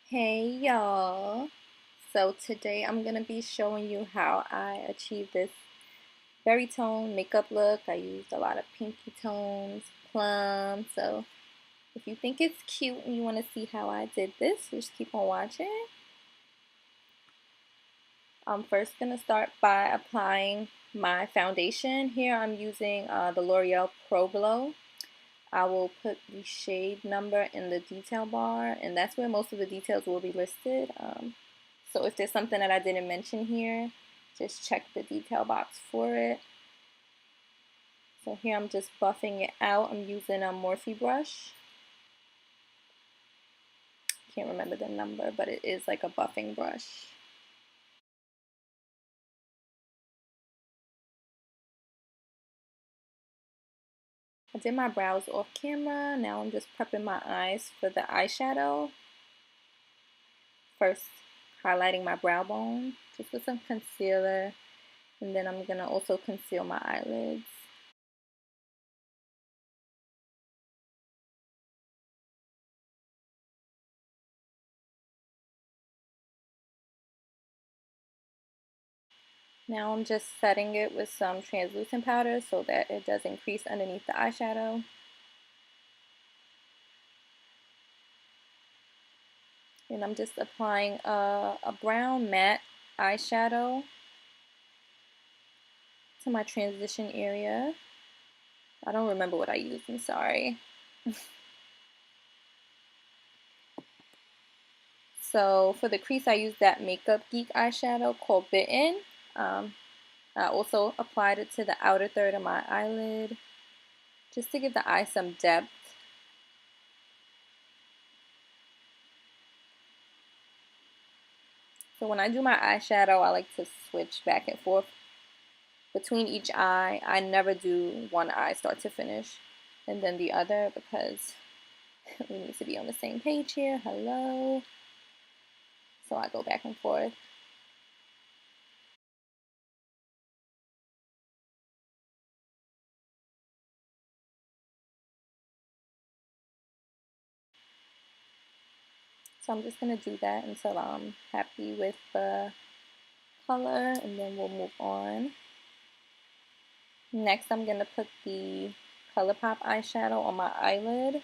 Hey y'all. So today I'm going to be showing you how I achieve this berry tone makeup look. I used a lot of pinky tones, plum. So if you think it's cute and you want to see how I did this, just keep on watching. I'm first going to start by applying my foundation. Here I'm using the L'Oreal Pro Glow. I will put the shade number in the detail bar, and that's where most of the details will be listed. So if there's something that I didn't mention here, just check the detail box for it. So here I'm just buffing it out. I'm using a Morphe brush. Can't remember the number, but it is like a buffing brush. I did my brows off camera. Now I'm just prepping my eyes for the eyeshadow. First, highlighting my brow bone just with some concealer. And then I'm going to also conceal my eyelids. Now I'm just setting it with some translucent powder so that it doesn't crease underneath the eyeshadow. And I'm just applying a brown matte eyeshadow to my transition area. I don't remember what I used, I'm sorry. So for the crease, I used that MakeupGeek eyeshadow called Bitten. I also applied it to the outer third of my eyelid just to give the eye some depth. So when I do my eyeshadow, I like to switch back and forth between each eye. I never do one eye start to finish and then the other because we need to be on the same page here. Hello. So I go back and forth. So I'm just going to do that until I'm happy with the color, and then we'll move on. Next, I'm going to put the ColourPop eyeshadow on my eyelid.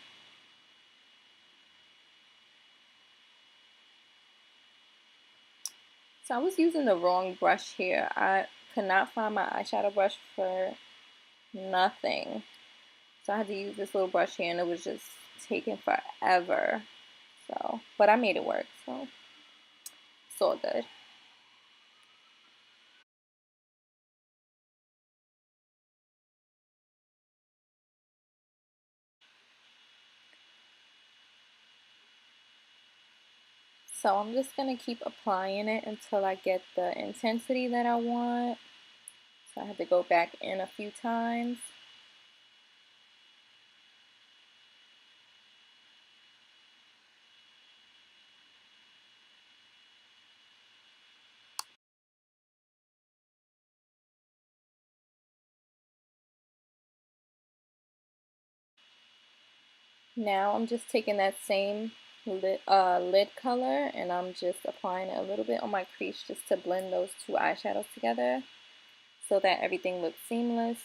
So I was using the wrong brush here. I could not find my eyeshadow brush for nothing. So I had to use this little brush here, and it was just taking forever. So, but I made it work, so it's all good. So I'm just going to keep applying it until I get the intensity that I want. So I had to go back in a few times. Now I'm just taking that same lid color, and I'm just applying it a little bit on my crease just to blend those two eyeshadows together so that everything looks seamless.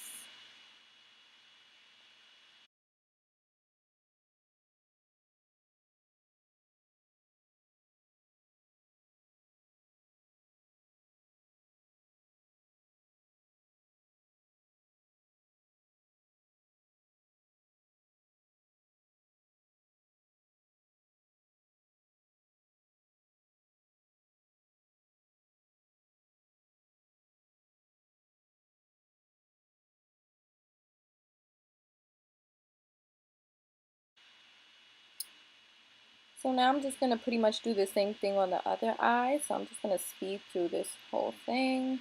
So now I'm just going to pretty much do the same thing on the other eye. So I'm just going to speed through this whole thing.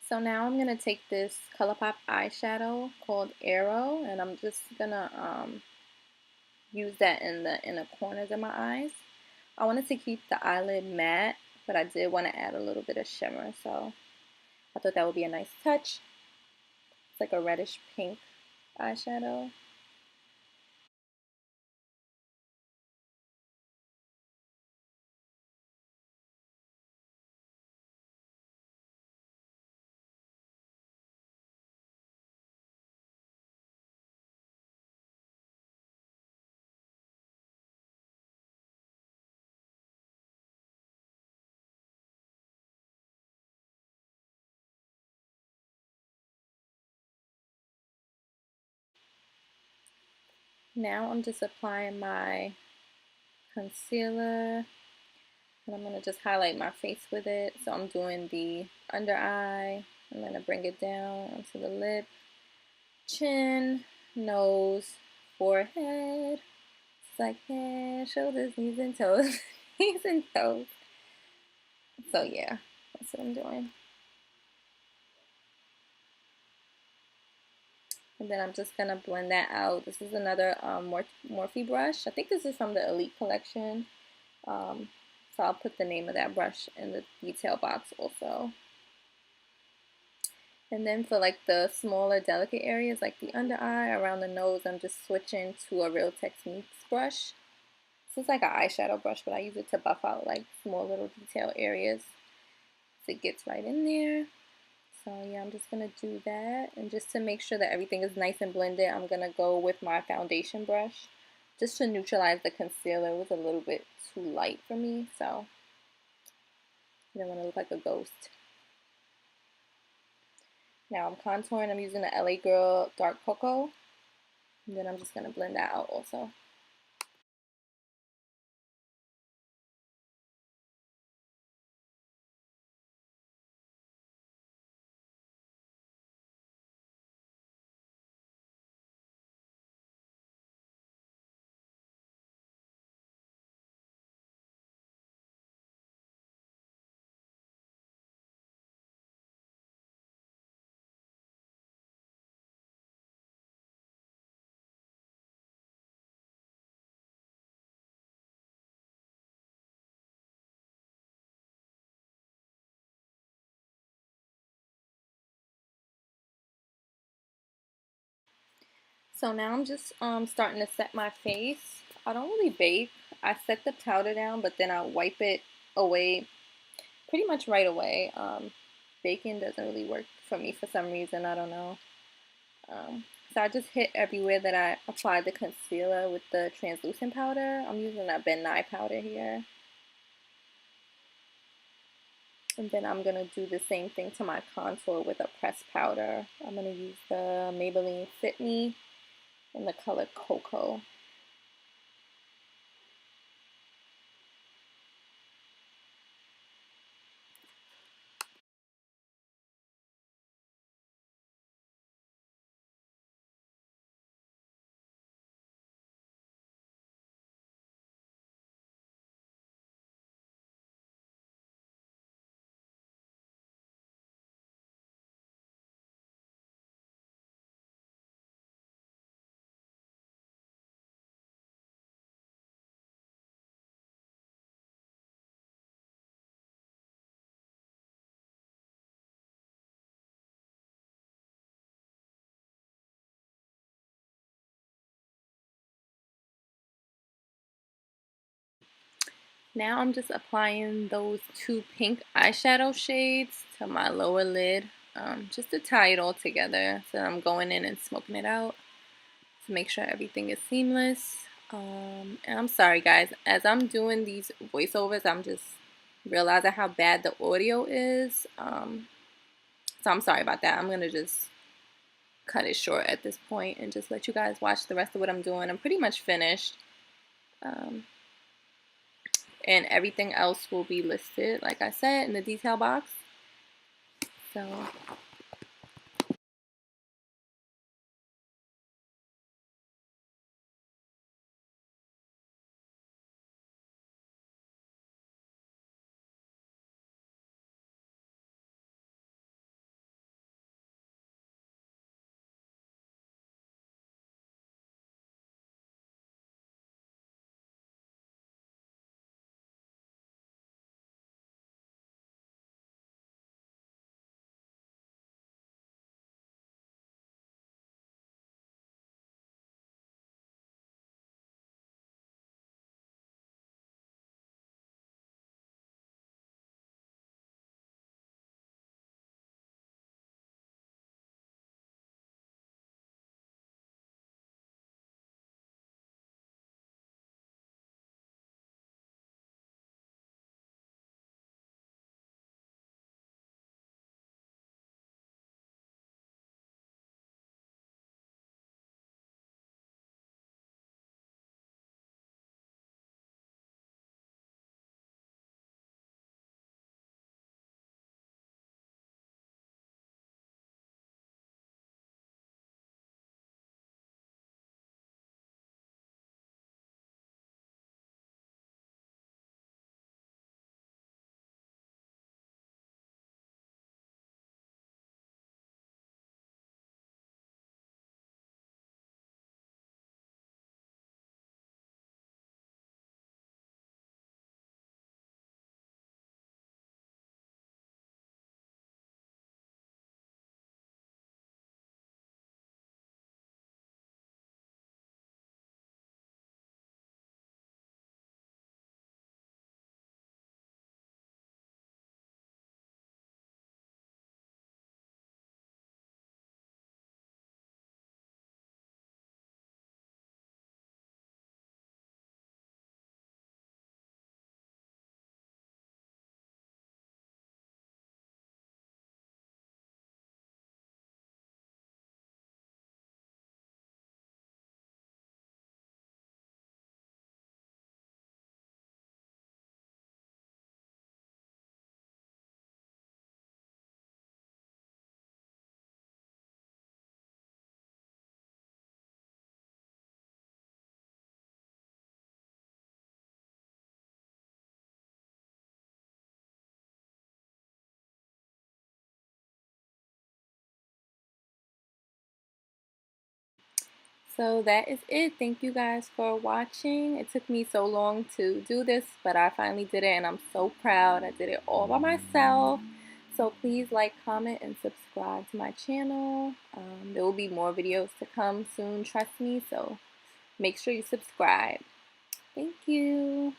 So now I'm going to take this ColourPop eyeshadow called Arrow, and I'm just going to use that in the inner corners of my eyes. I wanted to keep the eyelid matte, but I did want to add a little bit of shimmer, so I thought that would be a nice touch. It's like a reddish pink eyeshadow. Now I'm just applying my concealer, and I'm going to just highlight my face with it. So I'm doing the under eye. I'm going to bring it down onto the lip, chin, nose, forehead. It's like head, shoulders, knees, and toes. Knees and toes. So yeah, that's what I'm doing. And then I'm just going to blend that out. This is another Morphe brush. I think this is from the Elite collection. So I'll put the name of that brush in the detail box also. And then for like the smaller delicate areas like the under eye, around the nose, I'm just switching to a Real Techniques brush. This is like an eyeshadow brush, but I use it to buff out like small little detail areas so it gets right in there. So yeah, I'm just going to do that. And just to make sure that everything is nice and blended, I'm going to go with my foundation brush just to neutralize the concealer. It was a little bit too light for me, so I don't want to look like a ghost. Now I'm contouring. I'm using the LA Girl Dark Cocoa. And then I'm just going to blend that out also. So now I'm just starting to set my face. I don't really bake. I set the powder down, but then I wipe it away pretty much right away. Baking doesn't really work for me for some reason. I don't know. So I just hit everywhere that I applied the concealer with the translucent powder. I'm using a Ben Nye powder here. And then I'm going to do the same thing to my contour with a pressed powder. I'm going to use the Maybelline Fit Me in the color Cocoa. Now I'm just applying those two pink eyeshadow shades to my lower lid, just to tie it all together. So I'm going in and smoking it out to make sure everything is seamless. And I'm sorry guys, as I'm doing these voiceovers, I'm just realizing how bad the audio is. So I'm sorry about that. I'm going to just cut it short at this point and just let you guys watch the rest of what I'm doing. I'm pretty much finished. And everything else will be listed, like I said, in the detail box. So So that is it. Thank you guys for watching. It took me so long to do this, but I finally did it and I'm so proud. I did it all by myself. So please like, comment, and subscribe to my channel. There will be more videos to come soon, trust me. So make sure you subscribe. Thank you.